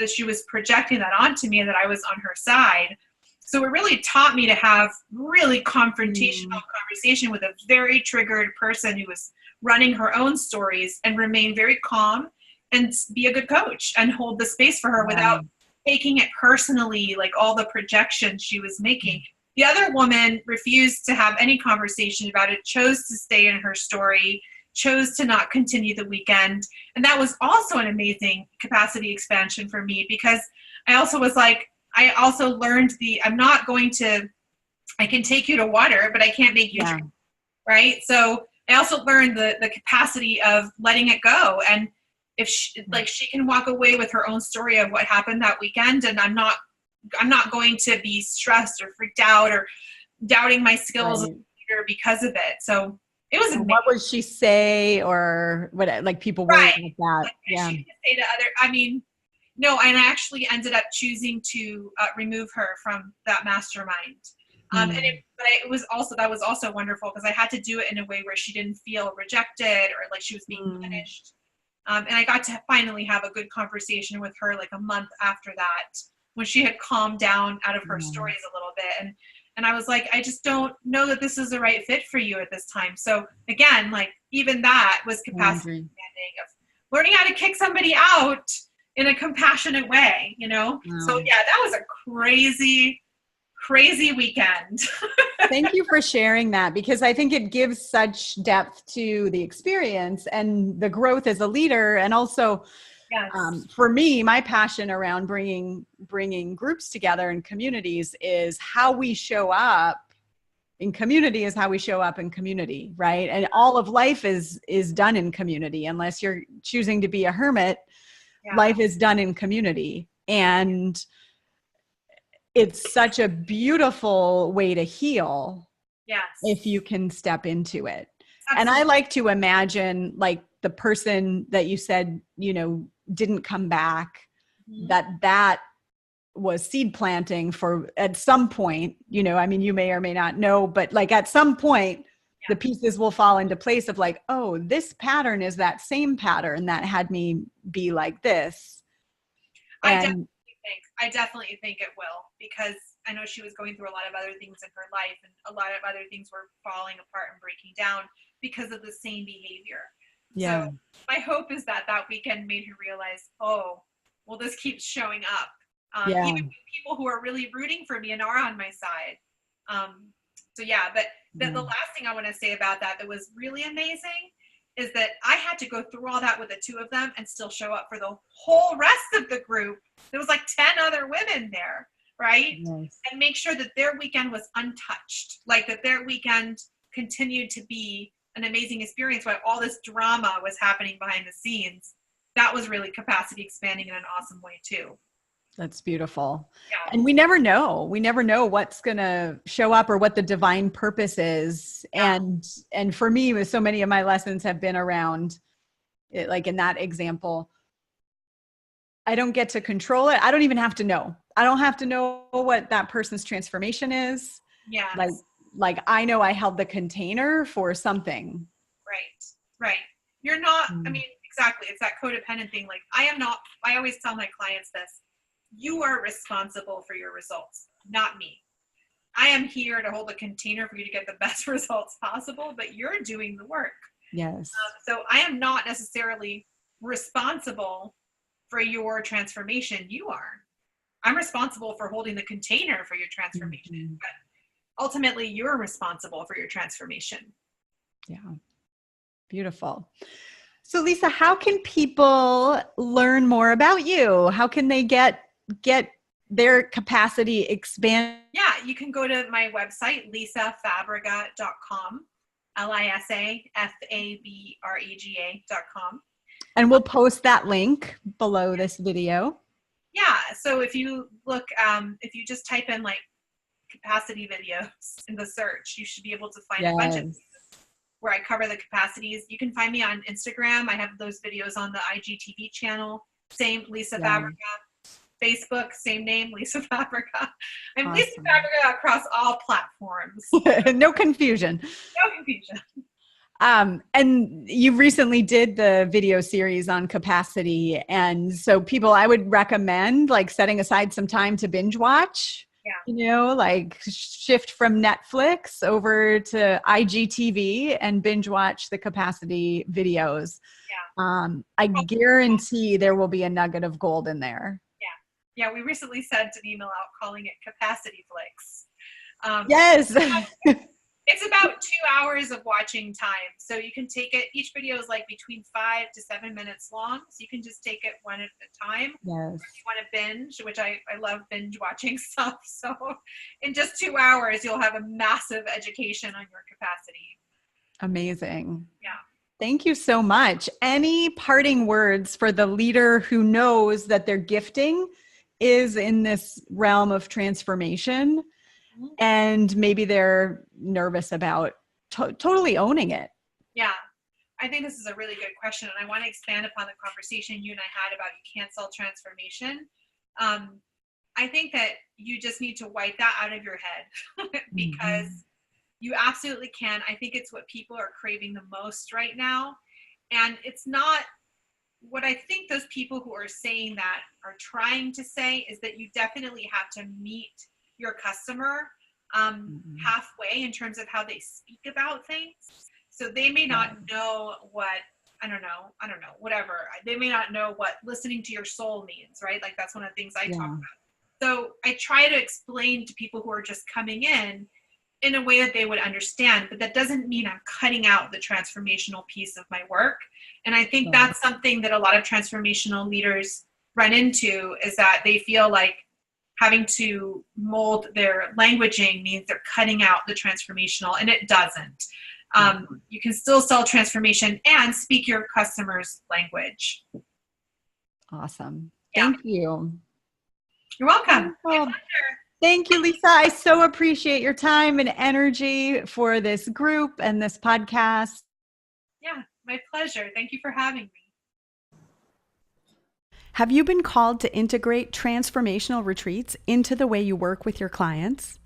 she was projecting that onto me and that I was on her side. So it really taught me to have really confrontational conversation with a very triggered person who was running her own stories, and remain very calm and be a good coach and hold the space for her without taking it personally, like all the projections she was making. The other woman refused to have any conversation about it, chose to stay in her story, chose to not continue the weekend. And that was also an amazing capacity expansion for me, because I also was like, I also learned I can take you to water, but I can't make you drink, right? So I also learned the capacity of letting it go. And if she can walk away with her own story of what happened that weekend, and I'm not going to be stressed or freaked out or doubting my skills as a leader because of it. So it was amazing. What would she say, or what, like people were like that? Like, she would say to no, and I actually ended up choosing to remove her from that mastermind. But that was also wonderful because I had to do it in a way where she didn't feel rejected or like she was being punished. And I got to finally have a good conversation with her like a month after that, when she had calmed down out of her stories a little bit. And I was like, I just don't know that this is the right fit for you at this time. So again, like even that was capacity expanding of learning how to kick somebody out in a compassionate way, So yeah, that was a crazy, crazy weekend. Thank you for sharing that, because I think it gives such depth to the experience and the growth as a leader. And also for me, my passion around bringing groups together in communities is how we show up in community is how we show up in community, right? And all of life is done in community, unless you're choosing to be a hermit. Life is done in community. And it's such a beautiful way to heal if you can step into it. Absolutely. And I like to imagine like the person that you said, didn't come back, that was seed planting for at some point, you may or may not know, but like at some point, the pieces will fall into place of like, oh, this pattern is that same pattern that had me be like this. I definitely think it will, because I know she was going through a lot of other things in her life, and a lot of other things were falling apart and breaking down because of the same behavior. Yeah. So my hope is that weekend made her realize, oh, well, this keeps showing up. Even people who are really rooting for me and are on my side. But the last thing I want to say about that was really amazing is that I had to go through all that with the two of them and still show up for the whole rest of the group. There was like 10 other women there, right? Yes. And make sure that their weekend was untouched, like that their weekend continued to be an amazing experience while all this drama was happening behind the scenes. That was really capacity expanding in an awesome way too. That's beautiful. Yeah. And we never know. We never know what's going to show up or what the divine purpose is. Yeah. And for me, so many of my lessons have been around it, like in that example, I don't get to control it. I don't even have to know. I don't have to know what that person's transformation is. Yes. Like I know I held the container for something. Right. You're not, I mean, exactly. It's that codependent thing. Like I always tell my clients this: you are responsible for your results, not me. I am here to hold a container for you to get the best results possible, but you're doing the work. Yes. So I am not necessarily responsible for your transformation. You are. I'm responsible for holding the container for your transformation, but ultimately you're responsible for your transformation. Yeah. Beautiful. So Lisa, how can people learn more about you? How can they get their capacity expand? Yeah, you can go to my website, lisafabrega.com, lisafabrega.com. And we'll post that link below this video. Yeah, so if you look, if you just type in like capacity videos in the search, you should be able to find a bunch of where I cover the capacities. You can find me on Instagram. I have those videos on the IGTV channel. Same, Lisa Fabrega. Facebook, same name, Lisa Fabrega. I'm awesome. Lisa Fabrega across all platforms. No confusion. No confusion. And you recently did the video series on capacity. And so people, I would recommend like setting aside some time to binge watch. Yeah. You know, like shift from Netflix over to IGTV and binge watch the capacity videos. Yeah. I guarantee there will be a nugget of gold in there. Yeah. Yeah. We recently sent an email out calling it Capacity Flicks. Yes. It's about 2 hours of watching time. So you can take it, each video is like between 5 to 7 minutes long. So you can just take it one at a time. Yes. If you want to binge, which I love binge watching stuff. So in just 2 hours, you'll have a massive education on your capacity. Amazing. Yeah. Thank you so much. Any parting words for the leader who knows that their gifting is in this realm of transformation? And maybe they're nervous about totally owning it. Yeah, I think this is a really good question. And I want to expand upon the conversation you and I had about you can't sell transformation. I think that you just need to wipe that out of your head because you absolutely can. I think it's what people are craving the most right now. And it's not what I think those people who are saying that are trying to say is that you definitely have to meet your customer halfway in terms of how they speak about things. So they may not know what, I don't know, whatever. They may not know what listening to your soul means, right? Like that's one of the things I talk about. So I try to explain to people who are just coming in a way that they would understand, but that doesn't mean I'm cutting out the transformational piece of my work. And I think that's something that a lot of transformational leaders run into is that they feel like having to mold their languaging means they're cutting out the transformational, and it doesn't. You can still sell transformation and speak your customer's language. Awesome. Yeah. Thank you. You're welcome. My pleasure. Thank you, Lisa. I so appreciate your time and energy for this group and this podcast. Yeah, my pleasure. Thank you for having me. Have you been called to integrate transformational retreats into the way you work with your clients?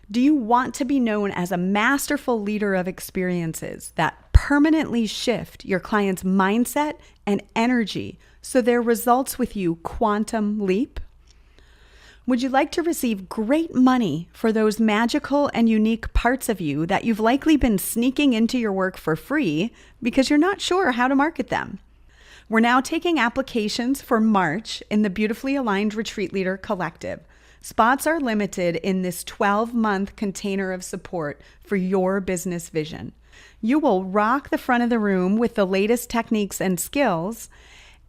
Do you want to be known as a masterful leader of experiences that permanently shift your clients' mindset and energy so their results with you quantum leap? Would you like to receive great money for those magical and unique parts of you that you've likely been sneaking into your work for free because you're not sure how to market them? We're now taking applications for March in the Beautifully Aligned Retreat Leader Collective. Spots are limited in this 12-month container of support for your business vision. You will rock the front of the room with the latest techniques and skills,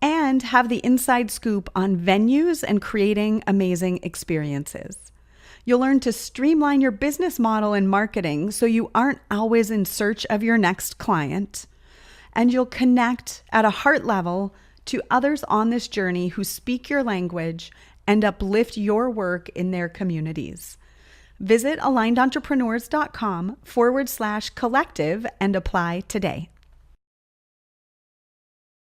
and have the inside scoop on venues and creating amazing experiences. You'll learn to streamline your business model and marketing so you aren't always in search of your next client. And you'll connect at a heart level to others on this journey who speak your language and uplift your work in their communities. Visit alignedentrepreneurs.com/collective and apply today.